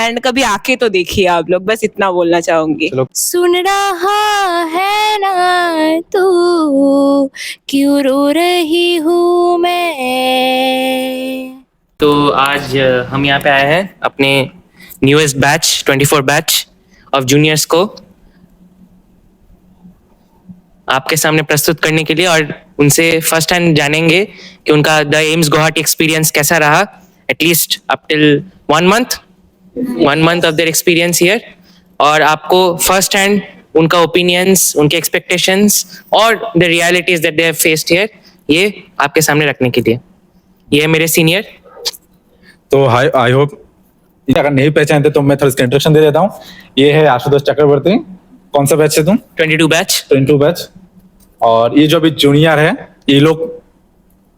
And कभी आके तो देखिए आप लोग, बस इतना बोलना चाहूंगी। सुन रहा है ना तू, क्यों रो रही हूँ मैं। तो आज हम यहाँ पे आए हैं अपने newest batch 24 batch of juniors को आपके सामने प्रस्तुत करने के लिए, और उनसे फर्स्ट हैंड जानेंगे कि उनका द एम्स गुवाहाटी एक्सपीरियंस कैसा रहा, at least up till 1 month of their experience here, और आपको फर्स्ट हैंड उनका ओपिनियंस, उनके एक्सपेक्टेशंस और the realities that they have faced here, ये आपके सामने रखने के लिए। ये है मेरे सीनियर। तो आई होप अगर नहीं पहचानते तो मैं थोड़ा इसका इंट्रोडक्शन दे देता हूँ। ये है आशुतोष चक्रवर्ती। कौन सा बैच है तुम? 22 बैच। 22 बैच। और ये जो अभी जूनियर है, ये लोग,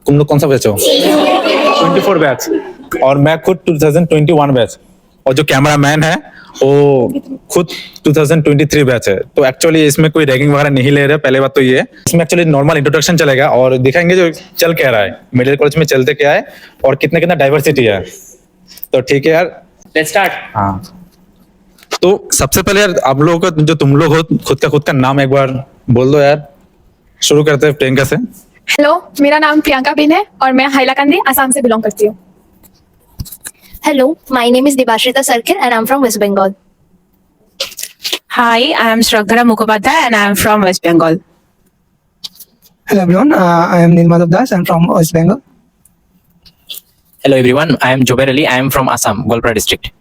तुम लोग कौन सा बैच हो? 24 बैच। और मैं खुद 2021 बैच। और जो कैमरा मैन है वो खुद 2023 बैच है। तो एक्चुअली इसमें कोई रैगिंग वगैरह नहीं ले रहे, पहले बात तो ये है। इसमें एक्चुअली नॉर्मल इंट्रोडक्शन चलेगा और दिखाएंगे जो चल क्या रहा है, मिडिल कॉलेज में चलते क्या है और कितना कितना डाइवर्सिटी है। तो ठीक है यार, लेट्स स्टार्ट। हाँ, तो सबसे पहले यार आप लोगों का जो तुम लोग हो, खुद का नाम एक बार बोल दो यार। शुरू करते हैं प्रियंका से। हेलो, मेरा नाम प्रियंका बिन है और मैं हाइलाकंदी असम से बिलोंग करती हूँ। Hello, my name is Debashrita Sarkar and I'm from West Bengal. Hi, I am Shraddha Mukhopadhyay and I am from West Bengal. Hello everyone, I am Nilmadhav Das. I'm from West Bengal. Hello everyone, I am Jober Ali. I am from Assam, Golpara district.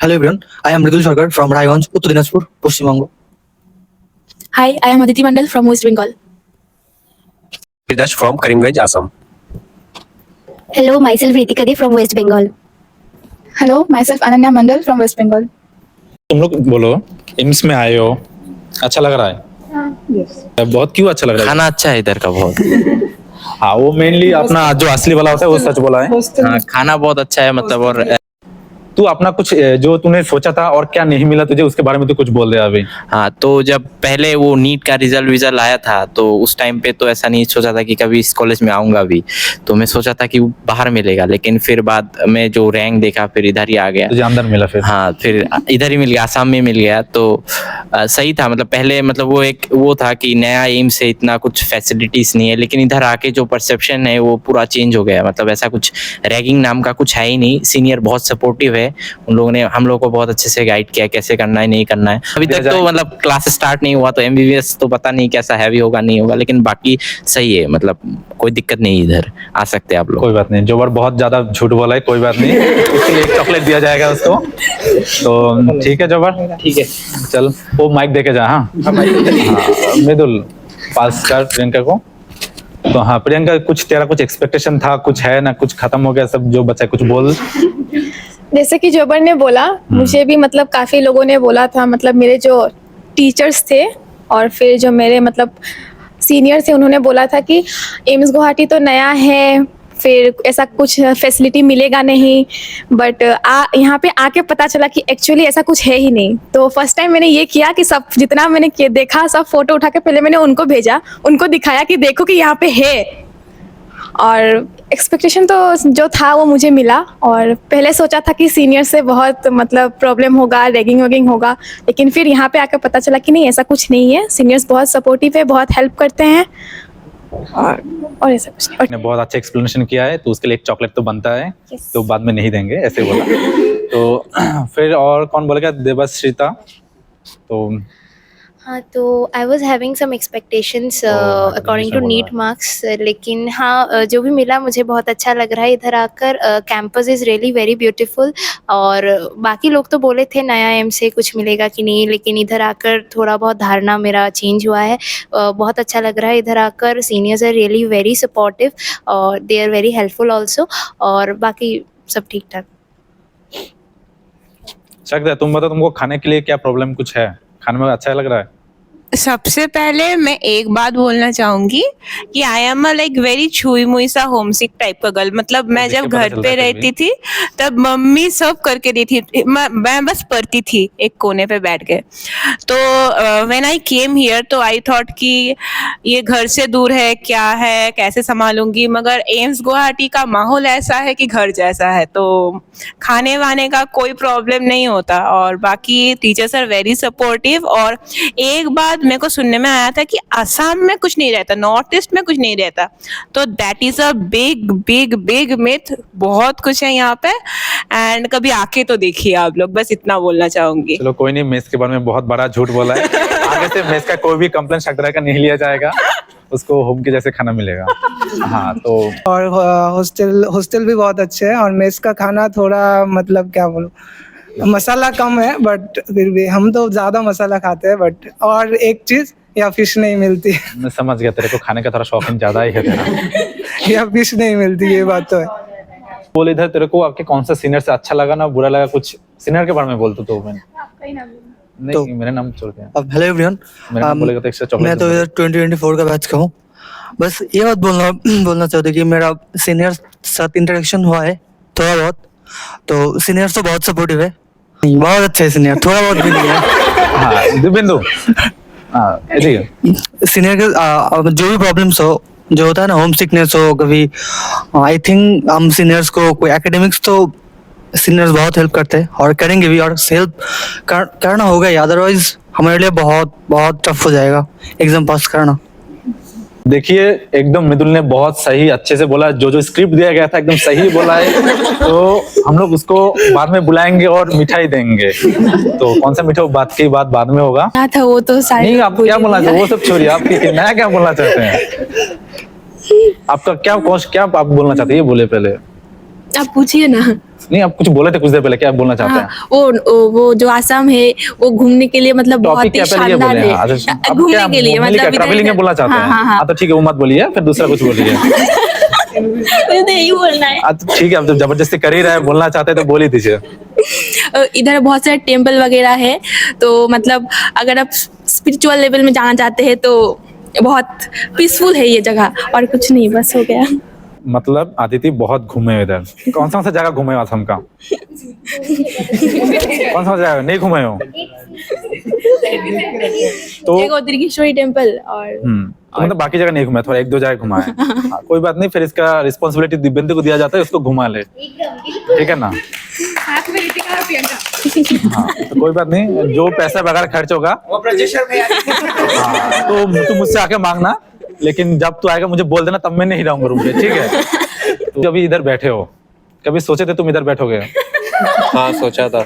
Hello everyone, I am Mridul Sarkar from Raiganj, Uttar Dinajpur, Paschim Banga. Hi, I am Aditi Mandal from West Bengal. Dash from Karimganj, Assam. Hello, myself Ritika De from West Bengal. Hello, myself Ananya Mandal from West Bengal. तुम लोग बोलो, AIIMS में आए हो, अच्छा लग रहा है? Yes. बहुत क्यों अच्छा लग रहा है? खाना अच्छा है इधर का बहुत। हाँ, वो मेनली अपना जो असली वाला होता है वो सच बोला है। हाँ, खाना बहुत अच्छा है मतलब। और तू अपना कुछ जो तूने सोचा था और क्या नहीं मिला तुझे, उसके बारे में तो कुछ बोल दे अभी। हाँ, तो जब पहले वो नीट का रिजल्ट आया था तो उस टाइम पे तो ऐसा नहीं सोचा था कि कभी इस कॉलेज में आऊंगा भी, तो मैं सोचा था कि वो बाहर मिलेगा, लेकिन फिर बाद में जो रैंक देखा फिर इधर ही आ गया। तुझे अंदर मिला फिर? हाँ, फिर इधर ही मिल गया, आसाम में मिल गया। तो सही था, मतलब पहले मतलब वो था कि नया एम्स से इतना कुछ फैसिलिटीज नहीं है, लेकिन इधर आके जो परसेप्शन है वो पूरा चेंज हो गया। मतलब ऐसा कुछ रैगिंग नाम का कुछ है ही नहीं। सीनियर बहुत सपोर्टिव है, उन लोगों ने हम लोग को बहुत अच्छे से गाइड किया कैसे करना है नहीं करना है। अभी तक तो मतलब क्लास स्टार्ट नहीं हुआ तो एमबीबीएस तो पता नहीं कैसा हैवी होगा नहीं होगा, लेकिन बाकी सही है, मतलब कोई दिक्कत नहीं, इधर आ सकते हैं आप लोग। कोई बात नहीं, जोबर बहुत ज्यादा झूठ बोला है, कोई बात नहीं, उसके लिए एक चॉकलेट दिया जाएगा उसको। तो ठीक है जोबर, ठीक है, चल वो माइक देके जा। हाँ, मृदुल पास कर प्रियंका को। तो हाँ प्रियंका, कुछ तेरा कुछ एक्सपेक्टेशन था, कुछ है ना, कुछ खत्म हो गया सब जो बचा, कुछ बोल। जैसे कि जोबर ने बोला, मुझे भी मतलब काफी लोगों ने बोला था, मतलब मेरे जो टीचर्स थे और फिर जो मेरे मतलब सीनियर थे, उन्होंने बोला था कि एम्स गुवाहाटी तो नया है, फिर ऐसा कुछ फैसिलिटी मिलेगा नहीं। बट यहाँ पे आके पता चला कि एक्चुअली ऐसा कुछ है ही नहीं। तो फर्स्ट टाइम मैंने ये किया कि सब जितना मैंने देखा सब फोटो उठा के पहले मैंने उनको भेजा, उनको दिखाया कि देखो कि यहाँ पे है। और एक्सपेक्टेशन तो जो था वो मुझे मिला, और पहले सोचा था कि सीनियर से बहुत मतलब प्रॉब्लम होगा, रैगिंग वैगिंग होगा, लेकिन फिर यहाँ पे आकर पता चला कि नहीं, ऐसा कुछ नहीं है। सीनियर्स बहुत सपोर्टिव है, बहुत हेल्प करते हैं, और ऐसा कुछ नहीं। ने बहुत अच्छा एक्सप्लेनेशन किया है, तो उसके लिए एक चॉकलेट तो बनता है। Yes. तो बाद में नहीं देंगे, ऐसे बोला। तो फिर और कौन बोलेगा? देवश्रिता। तो हाँ, तो I was having some expectations according to NEET marks, लेकिन हाँ जो भी मिला मुझे बहुत अच्छा लग रहा है इधर आकर। Campus is really very beautiful, और बाकी लोग तो बोले थे नया एम से कुछ मिलेगा कि नहीं, लेकिन इधर आकर थोड़ा बहुत धारणा मेरा चेंज हुआ है। बहुत अच्छा लग रहा है इधर आकर। Seniors are really very supportive और they are very helpful also, और बाकी सब ठीक ठाक। शक है, तुम बताओ तुमको खाने के लिए क्या प्रॉब्लम कुछ है? खाने में अच्छा लग रहा है? सबसे पहले मैं एक बात बोलना चाहूंगी कि I am a like very छुई मुई सा होमसिक टाइप का गर्ल। मतलब मैं देख के जब पता घर चलता पे है फिर रहती थी तब मम्मी सब करके दी थी, मैं बस पढ़ती थी एक कोने पे बैठ के। तो व्हेन आई केम हियर तो आई थॉट कि ये घर से दूर है, क्या है, कैसे संभालूंगी, मगर एम्स गुवाहाटी का माहौल ऐसा है कि घर जैसा है, तो खाने वाने का कोई प्रॉब्लम नहीं होता। और बाकी टीचर्स आर वेरी सपोर्टिव। और एक बात मेरे को सुनने में आया था कि असम में कुछ नहीं रहता, नॉर्थ ईस्ट में कुछ नहीं रहता, तो that is a big big big myth. बहुत कुछ है यहाँ पे एंड कभी आके तो देखिए आप लोग, बस इतना बोलना चाहूंगी। चलो कोई नहीं, मेस के बारे में बहुत बड़ा झूठ बोला है। आगे से मेस का कोई भी कंप्लेंट शक का नहीं लिया जाएगा, उसको होम के जैसे खाना मिलेगा। हाँ तो और हॉस्टल भी बहुत अच्छे है, और मेस का खाना थोड़ा मतलब क्या बोलूं, मसाला कम है, बट फिर भी हम तो ज्यादा मसाला खाते हैं। बट और एक चीज, या फिश नहीं मिलती। मैं समझ गया, तेरे को खाने का थोड़ा शौकीन ज्यादा ही है तेरा। या फिश नहीं मिलती, ये बात तो है। बोल इधर, तेरे को आपके कौन सा सीनियर से अच्छा लगा ना बुरा लगा, कुछ सीनियर के बारे में बोल तो मैंने नहीं तो- मेरे नाम छोड़ के अब हेलो एवरीवन, मेरा नाम बोलेगा तो एक्स्ट्रा चॉकलेट मैं तो इधर 2024 का बैच का हूँ। बस ये बात बोलना चाहते कि मेरा सीनियर साथ इंटरेक्शन हुआ है थोड़ा बहुत, तो सीनियर्स तो बहुत सपोर्टिव है, बहुत अच्छे सीनियर, थोड़ा बहुत भी नहीं है। हाँ दिव्येंदु, हाँ सीनियर के जो भी प्रॉब्लम्स हो, जो होता है ना, होम सिकनेस हो कभी, आई थिंक हम सीनियर्स को कोई एकेडमिक्स तो सीनियर्स बहुत हेल्प करते हैं और करेंगे भी, और हेल्प करना होगा ही, अदरवाइज हमारे लिए बहुत बहुत टफ हो जाएगा एग्जाम पास करना। देखिए एकदम मृदुल ने बहुत सही अच्छे से बोला, जो स्क्रिप्ट दिया गया था एकदम सही बोला है। तो हम लोग उसको बाद में बुलाएंगे और मिठाई देंगे। तो कौन सा मिठाई, बात की बात बाद में होगा। क्या था वो तो नहीं, आप क्या बोलना चाहते, वो सब छोड़िए, आप नया क्या बोलना चाहते हैं, आपका क्या आप बोलना चाहते हैं, ये बोले पहले। आप पूछिए ना। नहीं, आप कुछ बोले थे कुछ देर पहले, क्या आप बोलना चाहते हैं। वो जो आसाम है वो घूमने के लिए मतलब बहुत टॉपिक ही क्या पहले ये शानदार बोले। है। हाँ, अच्छा, आप घूमने क्या के लिए मतलब ट्रैवलिंग में बोलना चाहते हैं। हाँ तो ठीक है, वो मत बोलिए, फिर दूसरा कुछ बोलिए। मुझे तो यही बोलना है। अच्छा ठीक है, अब जब जबरदस्ती कर ही रहे हैं, बोलना चाहते हैं तो बोल ही दीजिए। इधर बहुत सारे टेम्पल वगैरह है, तो मतलब अगर आप स्पिरिचुअल लेवल में जाना चाहते हैं तो बहुत पीसफुल है ये जगह, और कुछ नहीं, बस हो गया। मतलब आदित्य बहुत घूमे हो इधर, कौन सा जगह घूमे हो असम का, कौन सा जगह नहीं घूमे हो। तो एक उदयगिरी टेम्पल और तो मतलब बाकी जगह नहीं घुमा, थोड़ा एक दो जगह घुमा है। हाँ, कोई बात नहीं, फिर इसका रिस्पॉन्सिबिलिटी दिव्येंदु को दिया जाता है, उसको घुमा ले, ठीक है ना। हाँ तो कोई बात नहीं, जो पैसा वगैरह खर्च होगा वो हाँ, तो तू मुझसे आके मांगना, लेकिन जब तू आएगा मुझे बोल देना, तब मैं नहीं रहूंगा रूम पे, ठीक है। तो अभी इधर बैठे हो, कभी सोचे थे तुम इधर बैठोगे। हाँ सोचा था,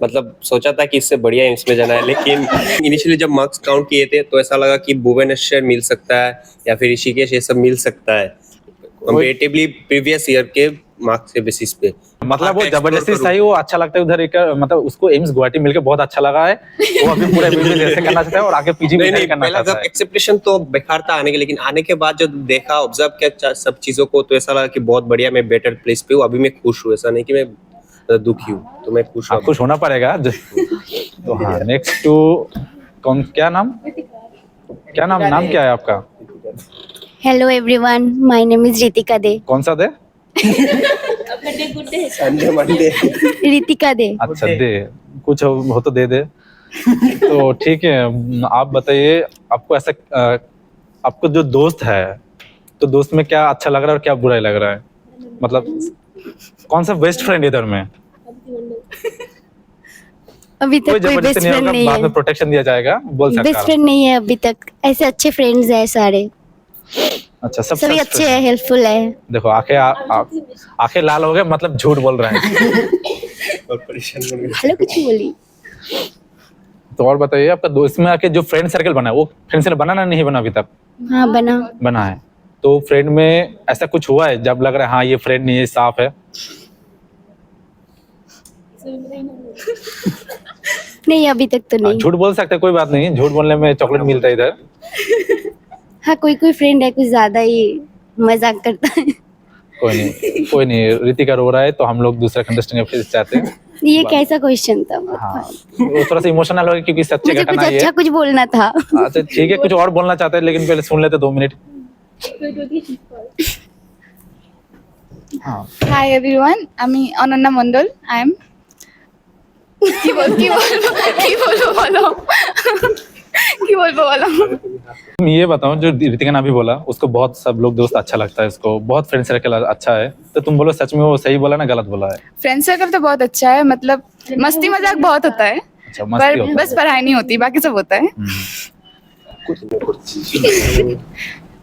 मतलब सोचा था कि इससे बढ़िया एम्स में जाना है, लेकिन इनिशियली जब मार्क्स काउंट किए थे तो ऐसा लगा कि भुवनेश्वर मिल सकता है या फिर ऋषिकेश, ये सब मिल सकता है कंपैरेटिवली प्रीवियस ईयर के मार्क्स के बेसिस पे। मतलब वो जबरदस्ती सही, वो अच्छा लगता है उधर एक, मतलब उसको एम्स गुवाहाटी मिलके बहुत अच्छा लगा है, वो अभी पूरा एमबीबीएस जैसे करना चाहता है और आगे पीजी भी करना पहला चाहता जब है। एक्सेप्टेशन तो बेकार था आने के, लेकिन आने के बाद जब देखा, ऑब्जर्व किया सब चीजों को, तो ऐसा लगा कि बहुत बढ़िया, मैं बेटर प्लेस पे हूँ। अभी मैं खुश हूँ, ऐसा नहीं कि मैं दुखी हूँ, तो मैं खुश हूँ। खुश होना पड़ेगा। तो हाँ, नेक्स्ट टू कौन, क्या नाम क्या है आपका। Hello everyone, my name is Ritika Dey. कौन सा दे। Sunday Monday Ritika Dey. अच्छा दे, कुछ हो तो दे दे। तो ठीक है, आप बताइए, आपको ऐसा आपको जो दोस्त है, तो दोस्त में क्या अच्छा लग रहा है और क्या बुरा लग रहा है, मतलब कौन सा बेस्ट फ्रेंड इधर में। अभी तक कोई बेस्ट फ्रेंड नहीं बाद है, में प्रोटेक्शन दिया जाएगा, बोल सकता बेस्ट है। फ्रेंड नहीं है अभी तक। ऐसे अच्छे फ्रेंड्स हैं सारे, अच्छा सब सभी अच्छे हैं, हेल्पफुल है। देखो आंखें लाल हो गए, मतलब झूठ बोल रहे हैं। और परेशान हो गए। हेलो कुछ बोली। तो और बताइए, आपका दोस्त में आके जो फ्रेंड सर्कल बना है, वो फ्रेंड सर्कल बना ना नहीं बना अभी तक। हाँ बना है। तो फ्रेंड में ऐसा कुछ हुआ है जब लग रहा है हाँ ये फ्रेंड नहीं है, साफ है। नहीं, अभी तक तो नहीं। झूठ बोल सकते, कोई बात नहीं, झूठ बोलने में चॉकलेट मिलता है इधर। हाँ कोई फ्रेंड है, कुछ ज्यादा ही मजाक करता है। कोई नहीं, रितिका रो रहा है, तो हम लोग दूसरा कंटेस्टेंट फिर चाहते हैं। ये कैसा क्वेश्चन था? हाँ वो थोड़ा सा इमोशनल हो गया क्योंकि सच्चे मुझे कुछ घटना ये अच्छा कुछ बोलना था। अच्छा ठीक है, कुछ और बोलना चाहते हैं लेकिन पहले सुन लेते 2 मिनट। हाँ হাই এভরিওয়ান, আমি অনন্যা মণ্ডল। আই এম কি বলবো বলো কি বলবো বলো। तुम ये बताओ, जो ऋतिका ने अभी बोला उसको बहुत सब लोग दोस्त अच्छा लगता है, इसको बहुत फ्रेंड सर्कल अच्छा है, तो तुम बोलो सच में वो सही बोला ना गलत बोला है? फ्रेंड सर्कल तो बहुत अच्छा है, मतलब मस्ती मजाक बहुत होता है, अच्छा मस्ती पर होता है। बस पढ़ाई नहीं होती, बाकी सब होता है।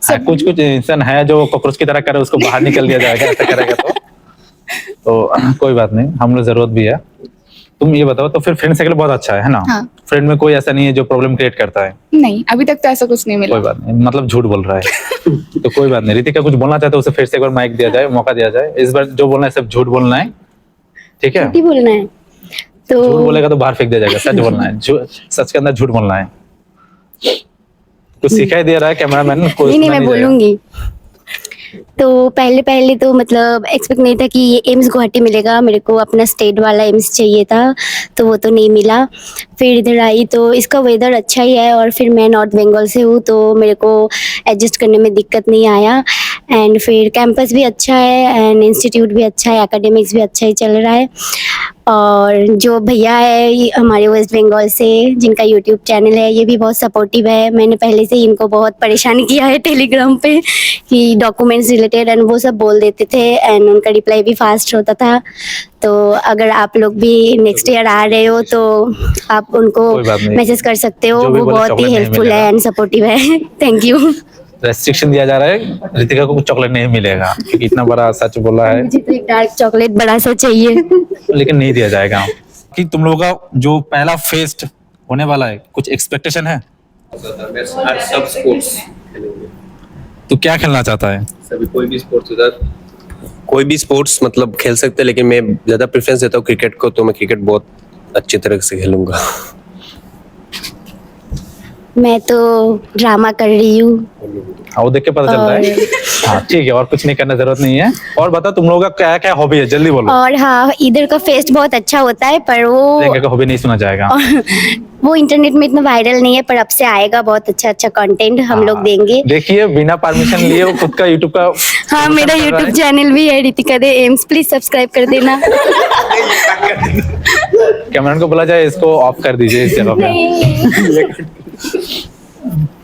हाँ, कुछ कुछ इंसान है जो कॉकरोच की तरह करे, उसको बाहर निकल दिया जाएगा ऐसा करेगा तो कोई बात नहीं, हम लोग जरूरत भी है। तुम ये बताओ, तो फिर फ्रेंड सर्कल बहुत अच्छा है ना? हाँ। फ्रेंड में कोई ऐसा नहीं है जो प्रॉब्लम क्रिएट करता है? नहीं, अभी तक तो ऐसा कुछ नहीं मिला। कोई बात नहीं, मतलब झूठ बोल रहा है तो कोई बात नहीं। ऋतिका कुछ बोलना चाहते हो उसे फिर से एक बार माइक दिया जाए, मौका दिया जाए। इस बार जो बोलना है सब झूठ बोलना है, ठीक है? झूठी बोलना है तो झूठ बोलेगा तो बाहर फेंक दिया जाएगा, सच बोलना है, सच के अंदर झूठ बोलना है। कुछ सिखाई दे रहा है कैमरामैन को? नहीं मैं बोलूंगी। तो पहले तो मतलब एक्सपेक्ट नहीं था कि ये एम्स गुवाहाटी मिलेगा, मेरे को अपना स्टेट वाला एम्स चाहिए था, तो वो तो नहीं मिला। फिर इधर आई तो इसका वेदर अच्छा ही है, और फिर मैं नॉर्थ बंगाल से हूँ तो मेरे को एडजस्ट करने में दिक्कत नहीं आया। एंड फिर कैंपस भी अच्छा है एंड इंस्टीट्यूट भी अच्छा है, एकेडमिक्स भी अच्छा ही चल रहा है। और जो भैया है ये हमारे वेस्ट बंगाल से, जिनका यूट्यूब चैनल है, ये भी बहुत सपोर्टिव है। मैंने पहले से ही इनको बहुत परेशान किया है टेलीग्राम पे कि डॉक्यूमेंट्स रिलेटेड एंड वो सब बोल देते थे, एंड उनका रिप्लाई भी फास्ट होता था। तो अगर आप लोग भी नेक्स्ट ईयर आ रहे हो तो आप उनको कोई बात नहीं। मैसेज कर सकते हो, जो भी वो बोले बहुत chocolate ही नहीं हेल्पफुल मिलेगा। है एंड सपोर्टिव है। Thank you. रेस्ट्रिक्शन दिया जा रहा है, ऋतिका को कुछ चॉकलेट नहीं मिलेगा क्योंकि इतना बड़ा सच बोला है, मुझे तो एक डार्क चॉकलेट बड़ा सा चाहिए। लेकिन नहीं दिया जाएगा। कि तुम लोगों का जो पहला फेस्ट होने वाला है, कुछ एक्सपेक्टेशन है? सब स्पोर्ट्स तो क्या खेलना चाहता है? सभी कोई भी स्पोर्ट्स उधर कोई भी स्पोर्ट्स मतलब खेल सकते हैं, लेकिन मैं ज्यादा प्रेफरेंस देता हूँ क्रिकेट को, तो मैं क्रिकेट बहुत अच्छी तरह से खेलूंगा। मैं तो ड्रामा कर रही हूँ। हाँ वो देख के पता चलता है। हाँ ठीक है, और कुछ नहीं करने जरूरत नहीं है। और बता तुम लोगों का क्या क्या हॉबी है, जल्दी बोलो। और हाँ, इधर का फेस्ट बहुत अच्छा होता है, पर वो प्रियंका का हॉबी नहीं सुना जाएगा। वो इंटरनेट में इतना वायरल नहीं है, पर अब से आएगा बहुत अच्छा कंटेंट हम लोग देंगे। देखिए बिना परमिशन लिए वो खुद का यूट्यूब का हाँ, मेरा यूट्यूब चैनल भी है ऋतिका दे एम्स, प्लीज सब्सक्राइब कर देना। कैमरा को बोला जाए इसको ऑफ कर दीजिए इस जगह पे।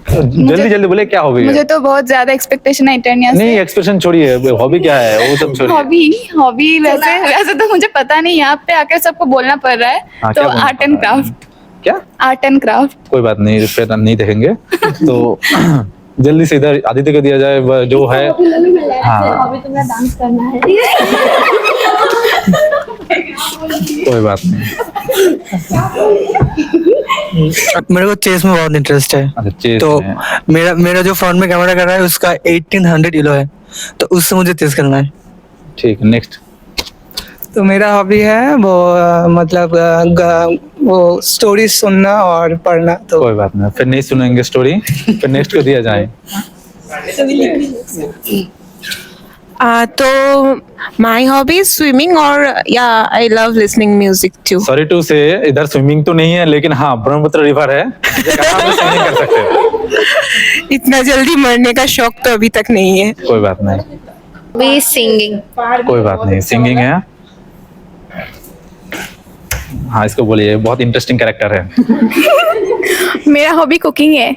जल्दी जल्दी बोले क्या हॉबी मुझे है? तो बहुत ज्यादा एक्सपेक्टेशन है इंटरनिया से। नहीं एक्सप्रेशन छोड़िए, हॉबी क्या है वो सब छोड़िए। हॉबी वैसे तो मुझे पता नहीं, यहाँ पे आकर सबको बोलना पड़ रहा है। हाँ, तो क्या बोलना आर्ट एंड पड़ रहा है? क्राफ्ट। क्या? Art and craft. कोई बात नहीं, फिर नहीं देखेंगे तो जल्दी से इधर आदित्य को दिया जाए जो है। हाँ डांस करना है। कोई बात नहीं। मेरे को चेस में बहुत इंटरेस्ट है, अच्छा चेस तो में। मेरा जो फोन में कैमरा कर रहा है उसका 1800 किलो है, तो उससे मुझे चेस करना है। ठीक है नेक्स्ट। तो मेरा हॉबी है वो मतलब वो स्टोरी सुनना और पढ़ना। तो कोई बात नहीं, फिर नहीं सुनेंगे स्टोरी, फिर नेक्स्ट को दिया जाए। तो my hobby is swimming, or yeah, I love listening music too. Sorry to say इधर स्विमिंग तो नहीं है, लेकिन हाँ ब्रह्मपुत्र रिवर है, स्विमिंग कर सकते हो। इतना जल्दी मरने का शौक तो अभी तक नहीं है। कोई बात नहीं, वे सिंगिंग। कोई बात नहीं, सिंगिंग है। हाँ इसको बोलिए, बहुत इंटरेस्टिंग कैरेक्टर है। मेरा हॉबी कुकिंग है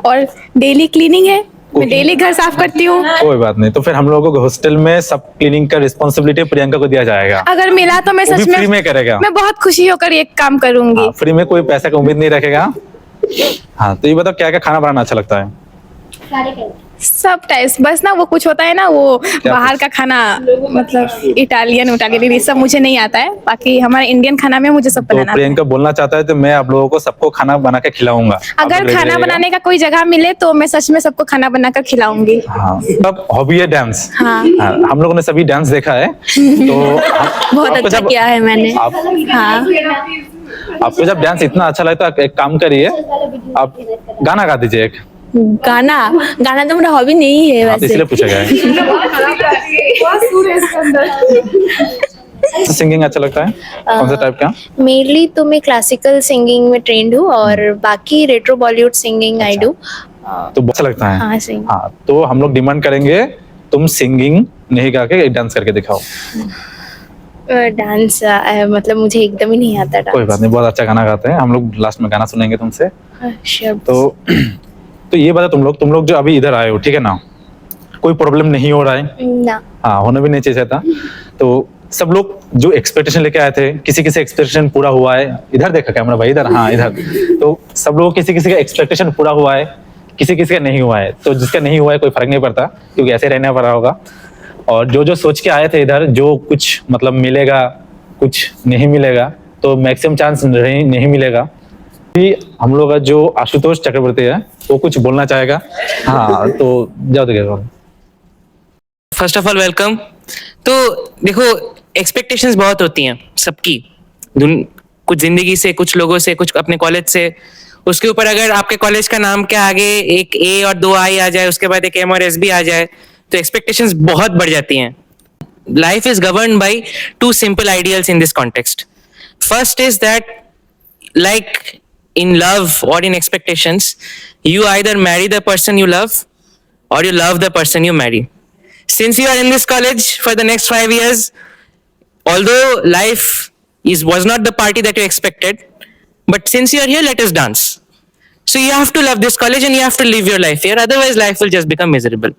और डेली क्लीनिंग है। मैं डेली घर साफ करती हूँ। कोई बात नहीं, तो फिर हम लोगों को हॉस्टल में सब क्लीनिंग का रिस्पॉन्सिबिलिटी प्रियंका को दिया जाएगा। अगर मिला तो मैं वो भी सच फ्री में में करेगा। मैं बहुत खुशी होकर ये काम करूंगी। हाँ, फ्री में कोई पैसा का उम्मीद नहीं रखेगा। हाँ तो ये बताओ क्या क्या खाना बनाना अच्छा लगता है? सब टाइप्स, बस ना वो कुछ होता है ना वो बाहर का खाना, मतलब इटालियन ये सब मुझे नहीं आता है। बाकी हमारे इंडियन खाना में मुझे सब तो बनाना आता है। प्रियंका बोलना चाहता है तो मैं आप लोगों को सबको खाना बना के खिलाऊंगा। आप अगर लोग खाना रहिएगा। बनाने का कोई जगह मिले तो मैं सच में सबको खाना बनाकर खिलाऊंगी। हाँ अब हॉबी है डांस। हाँ। हाँ, हम लोगों ने सभी डांस देखा है तो बहुत आपको अच्छा जब- किया है मैंने। हाँ आपको जब डांस इतना अच्छा लगता है, एक काम करिए आप गाना गा दीजिए एक। गाना तो मेरा हॉबी नहीं है हाँ, तो इसलिए पूछा गया है। सिंगिंग अच्छा लगता है? कौन सा टाइप का? मेनली तो मैं क्लासिकल सिंगिंग में ट्रेंड हूँ और बाकी retro Bollywood singing I do. तो अच्छा लगता है? हाँ सिंग। हाँ, तो हम लोग डिमांड करेंगे तुम सिंगिंग नहीं गा के डांस करके दिखाओ। डांस मतलब मुझे एकदम ही नहीं आता डांस। कोई बात नहीं, बहुत अच्छा गाना गाते हैं हम लोग, लास्ट में गाना सुनेंगे तुमसे। तो ये बता, तुम लोग जो अभी इधर आए हो, ठीक है ना, कोई प्रॉब्लम नहीं हो रहा है ना। हाँ, होना भी नहीं चाहिए था। तो सब लोग जो एक्सपेक्टेशन लेके आए थे, किसी किसी एक्सपेक्टेशन पूरा हुआ है? इधर देखा कैमरा भाई, इधर, हाँ इधर। तो सब लोग किसी किसी का एक्सपेक्टेशन पूरा हुआ है, किसी किसी का नहीं हुआ है। तो जिसका नहीं हुआ है कोई फर्क नहीं पड़ता, क्योंकि ऐसे रहना पड़ा होगा। और जो जो सोच के आए थे इधर, जो कुछ मतलब मिलेगा, कुछ नहीं मिलेगा, तो मैक्सिमम चांस नहीं मिलेगा। हम लोग का जो आशुतोष चक्रवर्ती है वो कुछ बोलना चाहेगा। हाँ, तो जाओ तो। First of all welcome. तो देखो, एक्सपेक्टेशंस बहुत होती हैं सबकी, कुछ जिंदगी से, कुछ लोगों से, कुछ अपने कॉलेज से। उसके ऊपर अगर आपके कॉलेज का नाम के आगे एक ए और 2 आई आ जाए, उसके बाद एक एम और एस भी आ जाए, तो एक्सपेक्टेशंस बहुत बढ़ जाती हैं। Life is governed bye 2 simple ideals in this context. First is that, like in love or in expectations, you either marry the person you love or you love the person you marry. Since you are in this college for the next 5 years, although life was not the party that you expected, but since you are here, let us dance. So you have to love this college and you have to live your life here, otherwise life will just become miserable.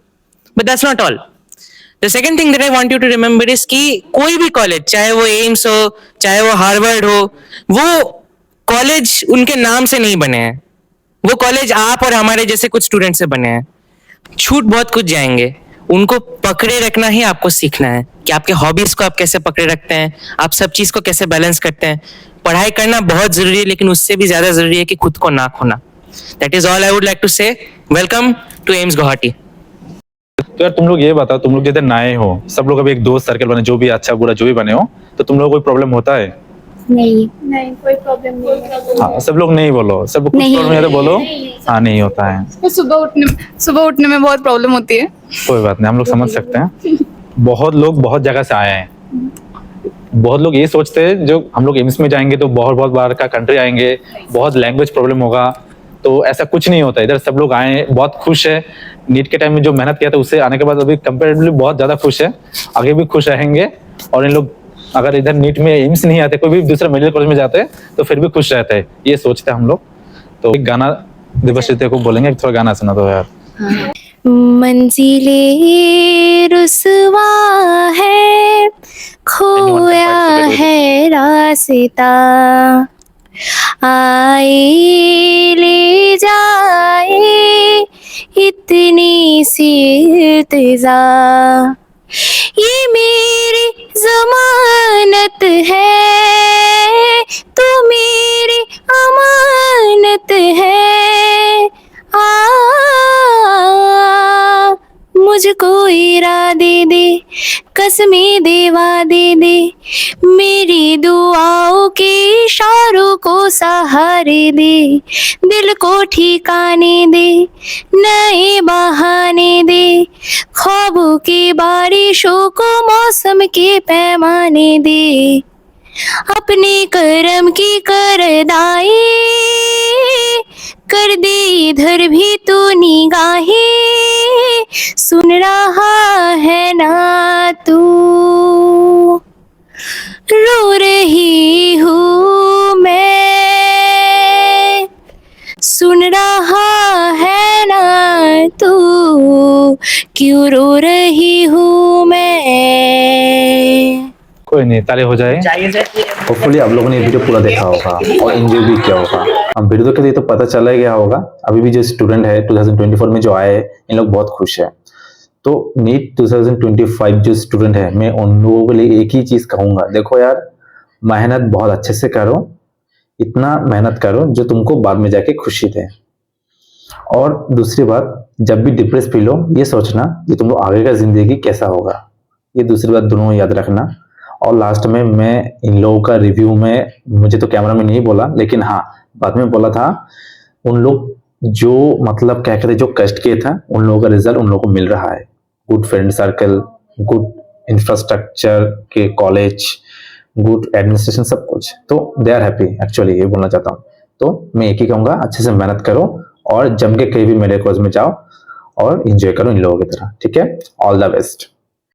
But that's not all. The second thing that I want you to remember is कि कोई भी college, चाहे वो AIIMS हो, चाहे वो Harvard हो, वो कॉलेज उनके नाम से नहीं बने हैं। वो कॉलेज आप और हमारे जैसे कुछ स्टूडेंट से बने हैं। छूट बहुत कुछ जाएंगे, उनको पकड़े रखना ही आपको सीखना है कि आपके हॉबीज को आप कैसे पकड़े रखते हैं, आप सब चीज को कैसे बैलेंस करते हैं। पढ़ाई करना बहुत जरूरी है, लेकिन उससे भी ज्यादा जरूरी है कि खुद को ना खोना। That is all I would like to say. Welcome to AIIMS Guwahati. तो यार तुम लोग ये बताओ, तुम लोग जितने नए हो, सब लोग अभी एक दोस्त सर्कल बने, जो भी अच्छा बुरा जो भी बने हो, तो तुम लोग कोई प्रॉब्लम होता है? नहीं कोई प्रॉब्लम नहीं है। हाँ, सब लोग नहीं बोलो, सब कुछ प्रॉब्लम है तो बोलो। हाँ, नहीं होता है। सुबह उठने में बहुत प्रॉब्लम होती है। कोई बात नहीं, हम लोग समझ सकते हैं। बहुत लोग बहुत जगह से आए हैं। बहुत लोग ये सोचते हैं जो हम लोग एम्स में जाएंगे तो बहुत बहुत बाहर का कंट्री आएंगे, बहुत लैंग्वेज प्रॉब्लम होगा, तो ऐसा कुछ नहीं होता। इधर सब लोग आए, बहुत खुश है। नीट के टाइम में जो मेहनत किया था उससे आने के बाद अभी कंपेरेटिवली बहुत ज्यादा खुश है, आगे भी खुश रहेंगे। और इन लोग अगर इधर नीट में एम्स नहीं आते, कोई भी दूसरा मेडिकल कॉलेज में जाते तो फिर भी खुश रहते हैं, ये सोचते हैं हम लोग। तो एक गाना दिवश्रिता को बोलेंगे, थोड़ा गाना सुना दो यार। मंजिले रुसवा है, खोया है रास्ता, आए ले जाए इतनी सी इल्तिजा, ये मेरी जमानत है, तू मेरी अमानत है। मुझको इरादे दे, कसमें देवा दे दे, मेरी दुआओं के इशारों को सहारे दे, दिल को ठिकाने दे, नए बहाने दे, ख्वाबों की बारिशों को मौसम के पैमाने दे, अपने करम की करदाई कर दे इधर भी तू निगाहें, सुन रहा है ना तू, रो रही हूँ मैं, सुन रहा है ना तू, क्यों रो रही हूँ मैं। कोई नहीं, ताली हो जाए। होपफुली आप लोगों ने वीडियो पूरा देखा होगा और एंजॉय भी किया होगा। हम वीडियो के लिए तो पता चला ही गया होगा, अभी भी जो स्टूडेंट है 2024 में जो आए इन लोग बहुत खुश है। तो नीट 2025 जो स्टूडेंट है, मैं उन लोगों के लिए एक ही चीज कहूंगा, देखो यार, मेहनत बहुत अच्छे से करो, इतना मेहनत करो जो तुमको बाद में जाके खुशी दे। और दूसरी बात, जब भी डिप्रेस फील हो, ये सोचना कि तुम लोग आगे का जिंदगी कैसा होगा, ये दूसरी बात दोनों याद रखना। और लास्ट में मैं इन लोगों का रिव्यू में, मुझे तो कैमरा में नहीं बोला, लेकिन हाँ बाद में बोला था, उन लोग जो मतलब क्या कहते, जो कष्ट किए था, उन लोगों का रिजल्ट उन लोगों को मिल रहा है। Good friend circle, good infrastructure के कॉलेज, गुड एडमिनिस्ट्रेशन, सब कुछ, तो दे आर हैप्पी एक्चुअली, ये बोलना चाहता हूँ। तो मैं एक ही कहूँगा, अच्छे से मेहनत करो और जम के कहीं भी मेरे कॉलेज में जाओ और एंजॉय करो इन लोगों की तरह, ठीक है। All the best.